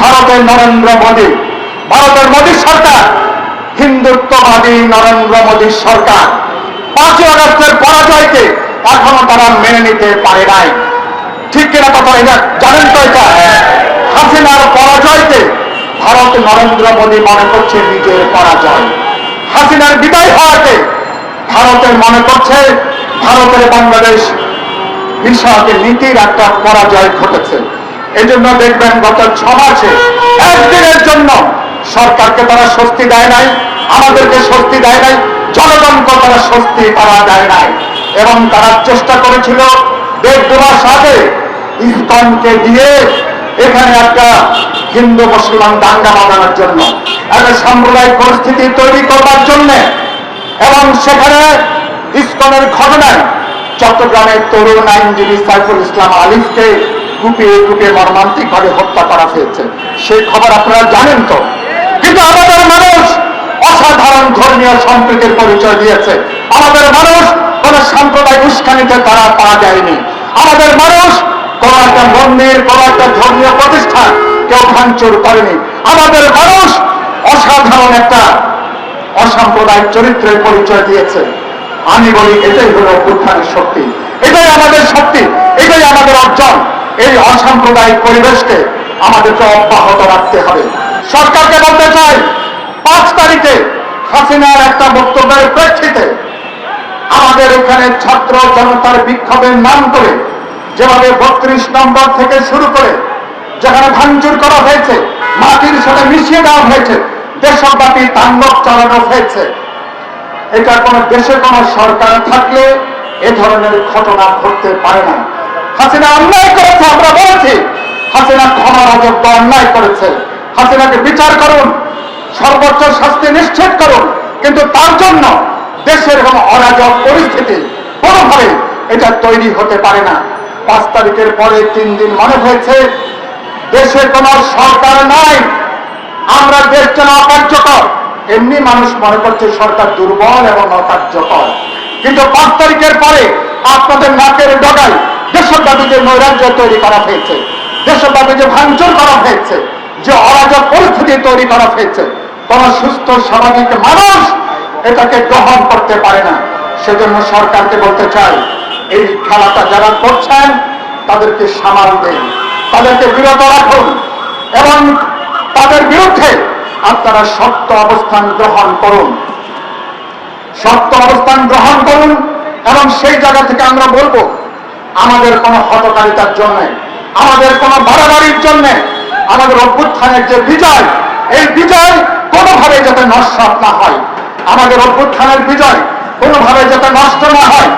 ভারতের নরেন্দ্র মোদী, ভারতের মোদী সরকার হিন্দুত্ববাদী নরেন্দ্র মোদী সরকার 5ই আগস্টের পরাজয়কে এখনো তারা মেনে নিতে পারে নাই। ঠিক কিনা কথা? এটা জানেন তো? এটা হাসিনার পরাজয়কে ভারত নরেন্দ্র মোদী মনে করছে নিজের পরাজয়। হাসিনার বিদায় হওয়াকে ভারতের মনে করছে ভারতের বাংলাদেশ বিষয়ক নীতির একটা পরাজয় ঘটেছে। এই জন্য দেখবেন গত 6 মাসে একদিনের জন্য সরকারকে তারা স্বস্তি দেয় নাই, আমাদেরকে স্বস্তি দেয় নাই, জনগণকে তারা স্বস্তি তারা দেয় নাই। এবং তারা চেষ্টা করেছিল 1.5 মাস আগে ইসকনকে দিয়ে এখানে একটা হিন্দু মুসলমান দাঙ্গা বাঁধানোর জন্য, একটা সাম্প্রদায়িক পরিস্থিতি তৈরি করবার জন্য। এবং সেখানে ইসকনের ঘটনায় চট্টগ্রামের তরুণ আইনজীবী সাইফুল ইসলাম আলিফকে কুপিয়ে কুপিয়ে মর্মান্তিকভাবে হত্যা করা হয়েছে। সেই খবর আপনারা জানেন তো। কিন্তু আমাদের মানুষ অসাধারণ ধর্মীয় সম্প্রীতির পরিচয় দিয়েছে। আমাদের মানুষ কোন সাম্প্রদায়িক উস্কানিতে তারা পা দেয়নি। আমাদের মানুষ কোন একটা মন্দির, কোন একটা ধর্মীয় প্রতিষ্ঠান কেউ ভাঙচুর করেনি। আমাদের মানুষ অসাধারণ একটা অসাম্প্রদায়িক চরিত্রের পরিচয় দিয়েছে। আমি বলি এটাই হলো অভ্যুত্থানের শক্তি, এটাই আমাদের শক্তি, এটাই আমাদের অর্জন। এই অসাম্প্রদায়িক পরিবেশকে আমাদেরকে অব্যাহত রাখতে হবে। সরকারকে বলতে চাই, 5 তারিখে হাসিনার একটা বক্তব্যের প্রেক্ষিতে আমাদের এখানে ছাত্র জনতার বিক্ষোভের নাম করে যেভাবে 32 নম্বর থেকে শুরু করে যেখানে ভাঙচুর করা হয়েছে, মাটির সাথে মিশিয়ে দেওয়া হয়েছে, দেশব্যাপী তাণ্ডব চালানো হয়েছে। এটা কোন দেশে কোন সরকার থাকলে এ ধরনের ঘটনা ঘটতে পারে না। হাসিনা অন্যায় করেছে, আমরা বলেছি হাসিনা ক্ষমার অযোগ্য অন্যায় করেছে। হাসিনাকে বিচার করুন, সর্বোচ্চ শাস্তি নিশ্চিত করুন, কিন্তু তার জন্য দেশের এবং অরাজক পরিস্থিতি কোনোভাবে এটা তৈরি হতে পারে না। 5 তারিখের পরে 3 দিন মনে হয়েছে দেশে কোন সরকার নাই, আমরা দেশ যেন অকার্যকর। এমনি মানুষ মনে করছে সরকার দুর্বল এবং অকার্যকর। কিন্তু 5 তারিখের পরে আপনাদের নাকের ডগায় দেশব্যাপী যে নৈরাজ্য তৈরি করা হয়েছে, দেশব্যাপী যে ভাঙচুর করা হয়েছে, যে অরাজক পরিস্থিতি তৈরি করা হয়েছে, কোন সুস্থ স্বাভাবিক মানুষ এটাকে গ্রহণ করতে পারে না। সেজন্য সরকারকে বলতে চাই, এই খেলাটা যারা করছেন তাদেরকে সামাল দেন, তাদেরকে বিরত রাখুন এবং তাদের বিরুদ্ধে আপনারা শক্ত অবস্থান গ্রহণ করুন, শক্ত অবস্থান গ্রহণ করুন। এবং সেই জায়গা থেকে আমরা বলবো, আমাদের কোনো হঠকারিতার জন্য, আমাদের কোনো বাড়াবাড়ির জন্য আমাদের অভ্যুত্থানের যে বিজয়, এই বিজয় কোনোভাবে যাতে নস্যাৎ না হয়, আমাদের অভ্যুত্থানের বিজয় কোনোভাবে যাতে নষ্ট না হয়,